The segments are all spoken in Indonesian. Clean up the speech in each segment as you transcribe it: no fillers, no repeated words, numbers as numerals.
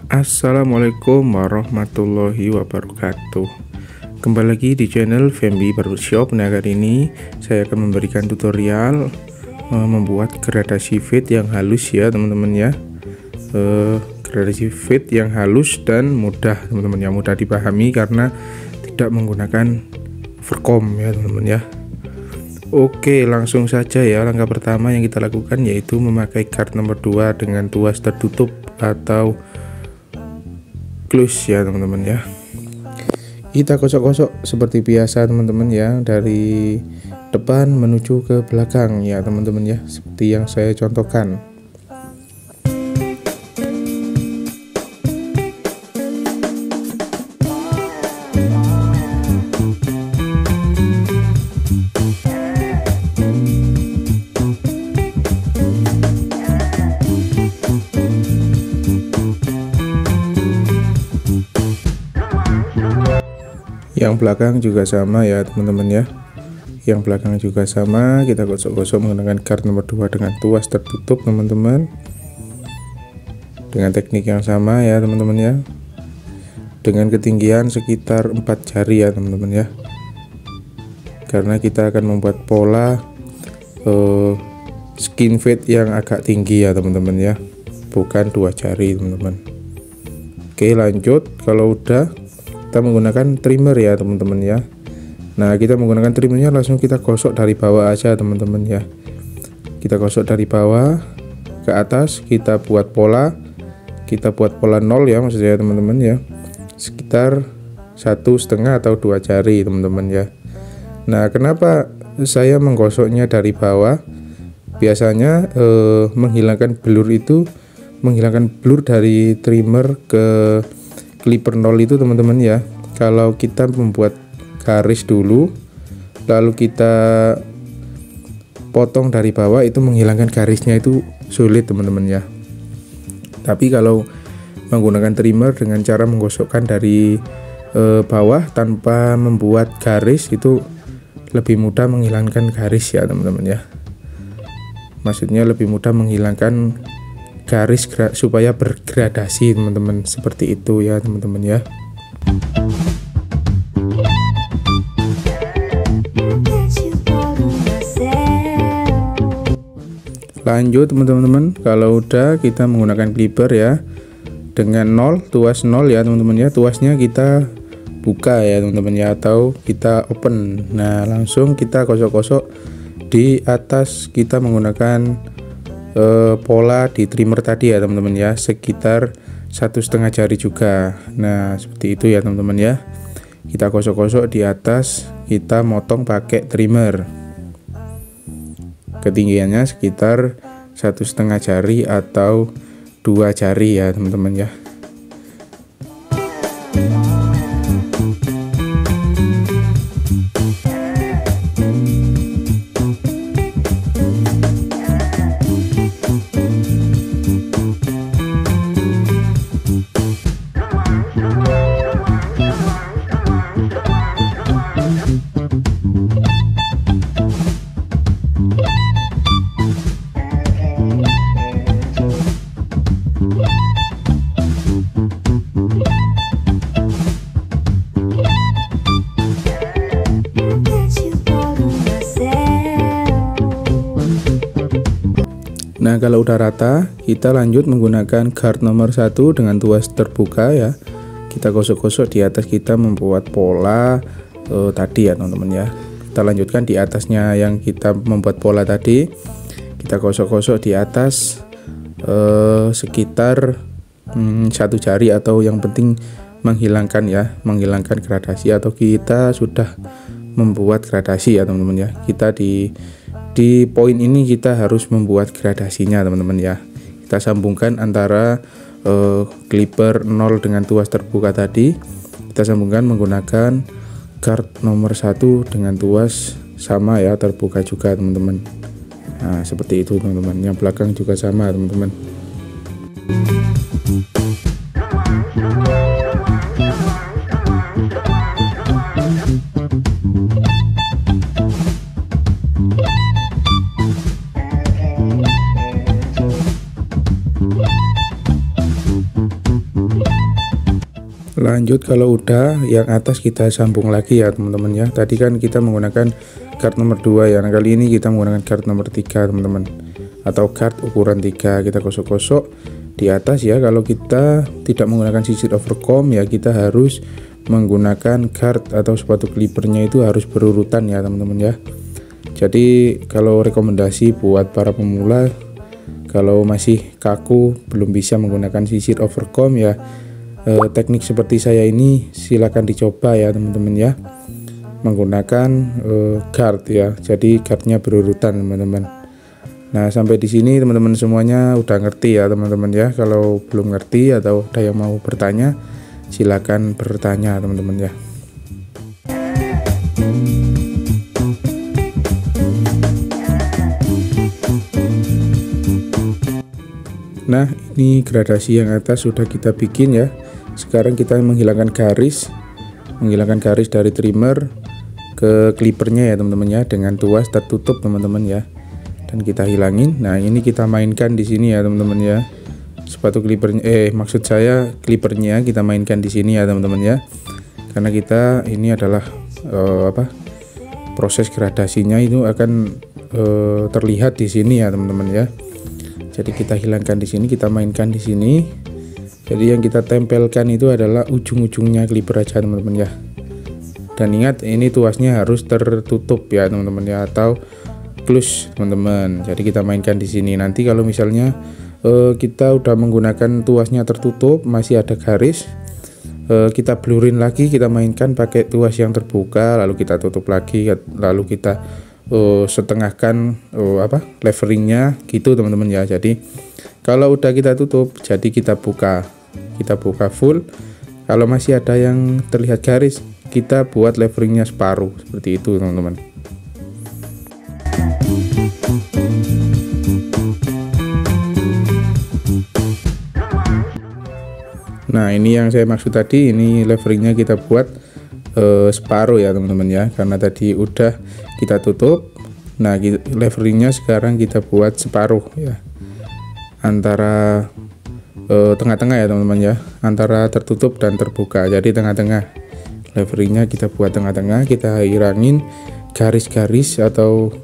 Assalamualaikum warahmatullahi wabarakatuh. Kembali lagi di channel Fembi Barbershop. Nah, kali ini saya akan memberikan tutorial membuat gradasi fade yang halus ya teman-teman ya. Gradasi fade yang halus dan mudah teman-teman ya, mudah dipahami karena tidak menggunakan overcomb ya teman-teman ya. Oke, langsung saja ya. Langkah pertama yang kita lakukan yaitu memakai guard nomor 2 dengan tuas tertutup atau close ya teman-teman ya. Kita gosok-gosok seperti biasa teman-teman ya, dari depan menuju ke belakang ya teman-teman ya, seperti yang saya contohkan. Yang belakang juga sama ya teman-teman ya. Yang belakang juga sama, kita gosok-gosok menggunakan guard nomor 2 dengan tuas tertutup teman-teman. Dengan teknik yang sama ya teman-teman ya. Dengan ketinggian sekitar 4 jari ya teman-teman ya. Karena kita akan membuat pola skin fade yang agak tinggi ya teman-teman ya. Bukan 2 jari teman-teman. Oke, lanjut. Kalau udah, kita menggunakan trimmer ya teman-teman ya. Nah, kita menggunakan trimmernya langsung kita gosok dari bawah aja teman-teman ya. Kita gosok dari bawah ke atas, kita buat pola 0 ya maksudnya teman-teman ya, sekitar 1,5 atau 2 jari teman-teman ya. Nah, kenapa saya menggosoknya dari bawah? Biasanya menghilangkan blur dari trimmer ke clipper 0 itu teman-teman ya. Kalau kita membuat garis dulu lalu kita potong dari bawah, itu menghilangkan garisnya itu sulit teman-teman ya. Tapi kalau menggunakan trimmer dengan cara menggosokkan dari bawah tanpa membuat garis, itu lebih mudah menghilangkan garis ya teman-teman ya. Maksudnya lebih mudah menghilangkan garis supaya bergradasi teman-teman, seperti itu ya teman-teman ya. Lanjut teman-teman, kalau udah kita menggunakan clipper ya dengan 0, tuas 0 ya teman-teman ya. Tuasnya kita buka ya teman-teman ya, atau kita open. Nah, langsung kita gosok-gosok di atas, kita menggunakan pola di trimmer tadi ya teman-teman ya, sekitar 1,5 jari juga. Nah, seperti itu ya teman-teman ya. Kita gosok-gosok di atas, kita motong pakai trimmer. Ketinggiannya sekitar 1,5 jari atau 2 jari ya teman-teman ya. Nah, kalau udah rata, kita lanjut menggunakan guard nomor 1 dengan tuas terbuka ya. Kita gosok-gosok di atas, kita membuat pola tadi ya teman-teman ya. Kita lanjutkan di atasnya yang kita membuat pola tadi. Kita gosok-gosok di atas sekitar 1 jari, atau yang penting menghilangkan gradasi, atau kita sudah membuat gradasi ya teman-teman ya. Kita di poin ini kita harus membuat gradasinya teman-teman ya. Kita sambungkan antara clipper 0 dengan tuas terbuka tadi, kita sambungkan menggunakan guard nomor 1 dengan tuas sama ya, terbuka juga teman-teman. Nah, seperti itu teman-teman. Yang belakang juga sama teman-teman. Lanjut, kalau udah yang atas kita sambung lagi ya teman-teman ya. Tadi kan kita menggunakan guard nomor 2 ya. Nah, kali ini kita menggunakan guard nomor 3 teman-teman, atau guard ukuran 3. Kita gosok-gosok di atas ya. Kalau kita tidak menggunakan sisir overcomb ya, kita harus menggunakan guard atau sepatu clippernya itu harus berurutan ya teman-teman ya. Jadi kalau rekomendasi buat para pemula, kalau masih kaku belum bisa menggunakan sisir overcomb ya, teknik seperti saya ini silakan dicoba ya teman-teman ya, menggunakan guard ya. Jadi guardnya berurutan teman-teman. Nah, sampai di sini teman-teman semuanya udah ngerti ya teman-teman ya. Kalau belum ngerti atau ada yang mau bertanya, silakan bertanya teman-teman ya. Nah, ini gradasi yang atas sudah kita bikin ya. Sekarang kita menghilangkan garis dari trimmer ke clippernya ya teman-teman ya, dengan tuas tertutup teman-teman ya. Dan kita hilangin. Nah, ini kita mainkan di sini ya teman-teman ya. Sepatu clippernya, maksud saya clippernya kita mainkan di sini ya teman-teman ya. Karena kita ini adalah proses gradasinya itu akan terlihat di sini ya teman-teman ya. Jadi kita hilangkan di sini, kita mainkan di sini. Jadi yang kita tempelkan itu adalah ujung-ujungnya clipper aja teman-teman ya. Dan ingat, ini tuasnya harus tertutup ya teman-teman ya, atau close teman-teman. Jadi kita mainkan di sini. Nanti kalau misalnya kita udah menggunakan tuasnya tertutup, masih ada garis, kita blurin lagi, kita mainkan pakai tuas yang terbuka, lalu kita tutup lagi, lalu kita setengahkan leveringnya gitu teman-teman ya. Jadi kalau udah kita tutup, jadi kita buka full. Kalau masih ada yang terlihat garis, kita buat leveringnya separuh, seperti itu teman-teman. Nah, ini yang saya maksud tadi, ini leveringnya kita buat separuh ya teman-teman ya, karena tadi udah kita tutup. Nah, leveringnya sekarang kita buat separuh ya, antara tengah-tengah ya teman-teman ya, antara tertutup dan terbuka. Jadi tengah-tengah, leveringnya kita buat tengah-tengah. Kita hilangin garis-garis atau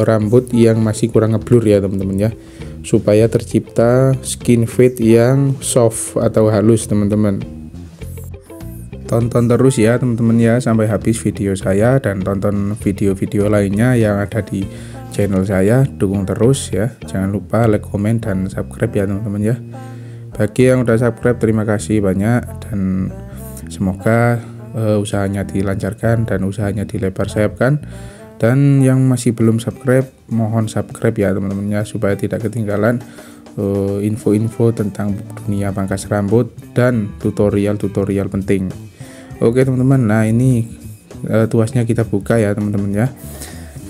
rambut yang masih kurang ngeblur ya teman-teman ya, supaya tercipta skin fade yang soft atau halus teman-teman. Tonton terus ya teman-teman ya sampai habis video saya, dan tonton video-video lainnya yang ada di channel saya. Dukung terus ya, jangan lupa like, komen, dan subscribe ya teman-teman ya. Bagi yang udah subscribe, terima kasih banyak, dan semoga usahanya dilancarkan dan usahanya dilebar sayapkan. Dan yang masih belum subscribe, mohon subscribe ya teman-teman ya, supaya tidak ketinggalan info-info tentang dunia pangkas rambut dan tutorial-tutorial penting. Oke teman-teman, nah ini tuasnya kita buka ya teman-teman ya,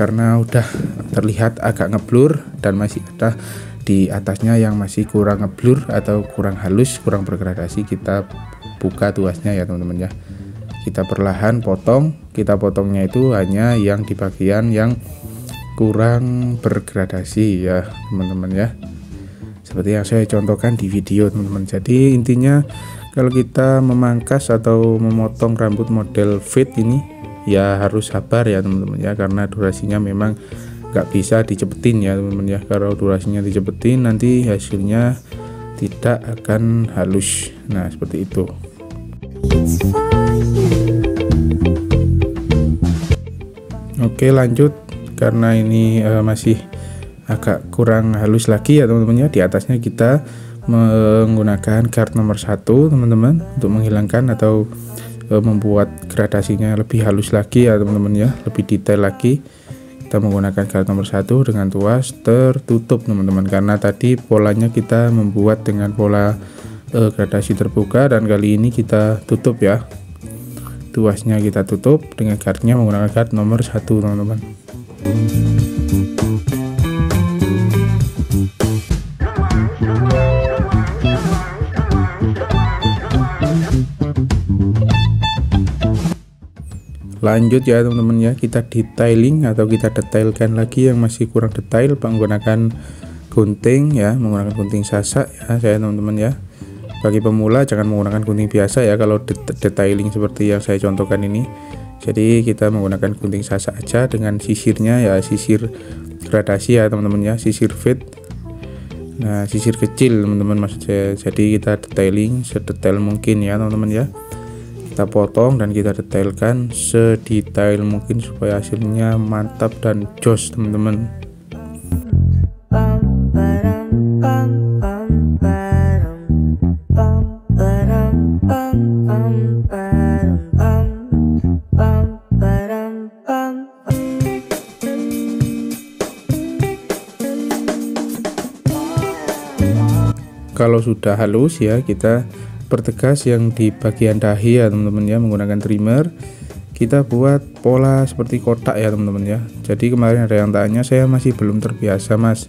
karena udah terlihat agak ngeblur dan masih ada di atasnya yang masih kurang ngeblur atau kurang halus, kurang bergradasi. Kita buka tuasnya ya teman-teman ya. Kita perlahan potong, kita potongnya itu hanya yang di bagian yang kurang bergradasi ya teman-teman ya, seperti yang saya contohkan di video teman-teman. Jadi intinya, kalau kita memangkas atau memotong rambut model fade ini ya harus sabar ya teman-teman ya, karena durasinya memang nggak bisa dicepetin ya teman-teman ya. Kalau durasinya dicepetin, nanti hasilnya tidak akan halus. Nah, seperti itu. Oke, lanjut. Karena ini masih agak kurang halus lagi ya teman-teman ya, di atasnya kita menggunakan guard nomor 1 teman-teman, untuk menghilangkan atau membuat gradasinya lebih halus lagi ya teman-teman ya, lebih detail lagi. Kita menggunakan guard nomor 1 dengan tuas tertutup teman-teman, karena tadi polanya kita membuat dengan pola gradasi terbuka, dan kali ini kita tutup ya, tuasnya kita tutup dengan guardnya menggunakan guard nomor 1 teman-teman. Lanjut ya teman-teman ya, kita detailing atau kita detailkan lagi yang masih kurang detail menggunakan gunting ya, menggunakan gunting sasak ya saya teman-teman ya. Bagi pemula jangan menggunakan gunting biasa ya kalau detailing seperti yang saya contohkan ini. Jadi kita menggunakan gunting sasak aja dengan sisirnya ya, sisir gradasi ya teman-teman ya, sisir fade. Nah, sisir kecil teman-teman maksud saya. Jadi kita detailing sedetail mungkin ya teman-teman ya. Kita potong dan kita detailkan sedetail mungkin supaya hasilnya mantap dan jos teman-teman. Kalau sudah halus ya, kita pertegas yang di bagian dahi ya teman-teman ya, menggunakan trimmer. Kita buat pola seperti kotak ya teman-teman ya. Jadi kemarin ada yang tanya, saya masih belum terbiasa mas,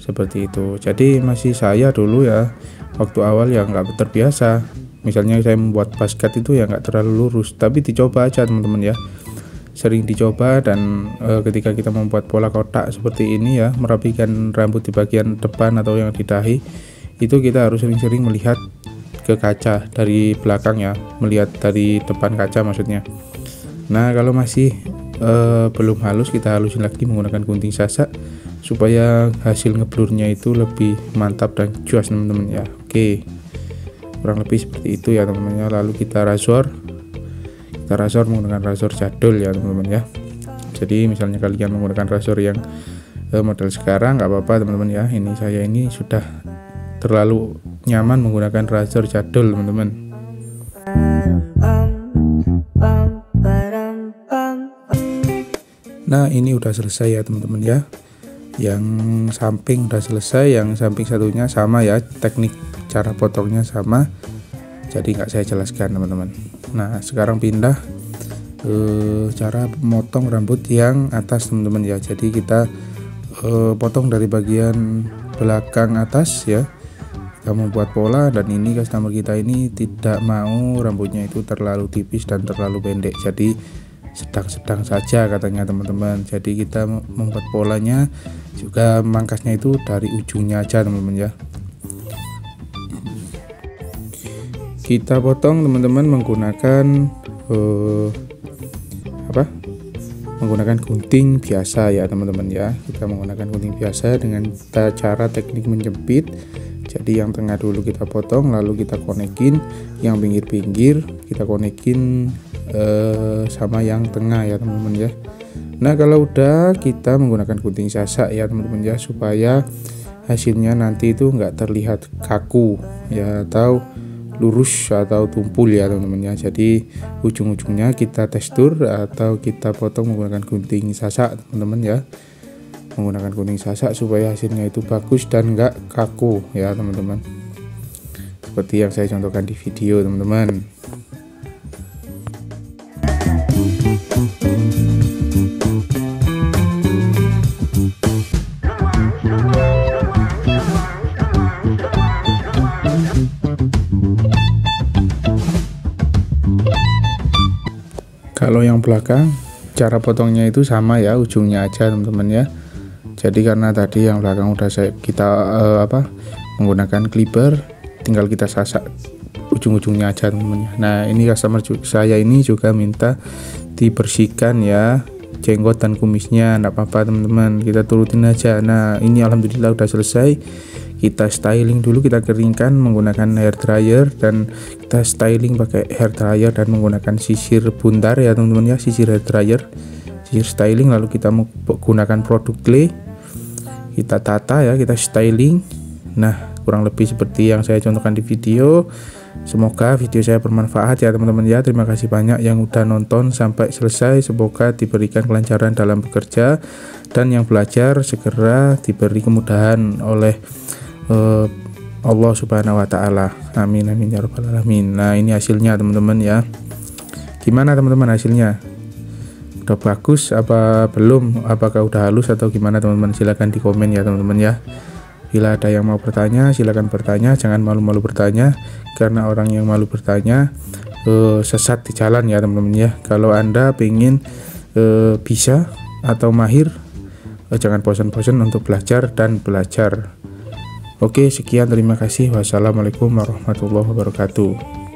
seperti itu. Jadi masih saya dulu ya, waktu awal ya nggak terbiasa. Misalnya saya membuat basket itu ya nggak terlalu lurus, tapi dicoba aja teman-teman ya, sering dicoba. Dan ketika kita membuat pola kotak seperti ini ya, merapikan rambut di bagian depan atau yang di dahi, itu kita harus sering-sering melihat ke kaca dari belakang ya, melihat dari depan kaca maksudnya. Nah kalau masih belum halus, kita halusin lagi menggunakan gunting sasak supaya hasil ngeblurnya itu lebih mantap dan jos teman-teman ya. Oke, kurang lebih seperti itu ya teman-teman ya. Lalu kita razor menggunakan razor jadul ya teman-teman ya. Jadi misalnya kalian menggunakan razor yang model sekarang nggak apa-apa teman-teman ya. Ini saya ini sudah terlalu nyaman menggunakan razor jadul teman-teman. Nah ini udah selesai ya teman-teman ya, yang samping udah selesai, yang samping satunya sama ya, teknik cara potongnya sama, jadi nggak saya jelaskan teman-teman. Nah sekarang pindah cara memotong rambut yang atas teman-teman ya. Jadi kita potong dari bagian belakang atas ya. Kita membuat pola, dan ini customer kita ini tidak mau rambutnya itu terlalu tipis dan terlalu pendek, jadi sedang-sedang saja katanya teman-teman. Jadi kita membuat polanya juga, mangkasnya itu dari ujungnya aja teman-teman ya. Kita potong teman-teman menggunakan menggunakan gunting biasa ya teman-teman ya. Kita menggunakan gunting biasa dengan cara teknik menjepit. Jadi yang tengah dulu kita potong, lalu kita konekin, yang pinggir-pinggir kita konekin sama yang tengah ya teman-teman ya. Nah kalau udah, kita menggunakan gunting sasak ya teman-teman ya, supaya hasilnya nanti itu nggak terlihat kaku ya, atau lurus atau tumpul ya teman-teman ya. Jadi ujung-ujungnya kita tekstur atau kita potong menggunakan gunting sasak teman-teman ya, menggunakan gunting sasak supaya hasilnya itu bagus dan enggak kaku ya teman-teman, seperti yang saya contohkan di video teman-teman. Kalau yang belakang cara potongnya itu sama ya, ujungnya aja teman-teman ya. Jadi karena tadi yang belakang udah kita menggunakan clipper, tinggal kita sasak ujung-ujungnya aja teman-teman. Nah ini customer saya ini juga minta dibersihkan ya jenggot dan kumisnya, enggak apa-apa teman-teman, kita turutin aja. Nah ini alhamdulillah udah selesai. Kita styling dulu, kita keringkan menggunakan hair dryer, dan kita styling pakai hair dryer dan menggunakan sisir buntar ya teman-teman ya, sisir hair dryer, sisir styling. Lalu kita menggunakan produk clay, kita tata ya, kita styling. Nah kurang lebih seperti yang saya contohkan di video. Semoga video saya bermanfaat ya teman-teman ya. Terima kasih banyak yang udah nonton sampai selesai. Semoga diberikan kelancaran dalam bekerja, dan yang belajar segera diberi kemudahan oleh Allah Subhanahu wa Ta'ala. Amin amin ya rabbal alamin. Nah ini hasilnya teman-teman ya. Gimana teman-teman hasilnya? Udah bagus apa belum? Apakah udah halus atau gimana teman-teman? Silahkan di komen ya teman-teman ya. Bila ada yang mau bertanya, silakan bertanya, jangan malu-malu bertanya, karena orang yang malu bertanya sesat di jalan ya teman-teman ya. Kalau Anda pengen bisa atau mahir, jangan bosan-bosan untuk belajar dan belajar. Oke, sekian, terima kasih. Wassalamualaikum warahmatullahi wabarakatuh.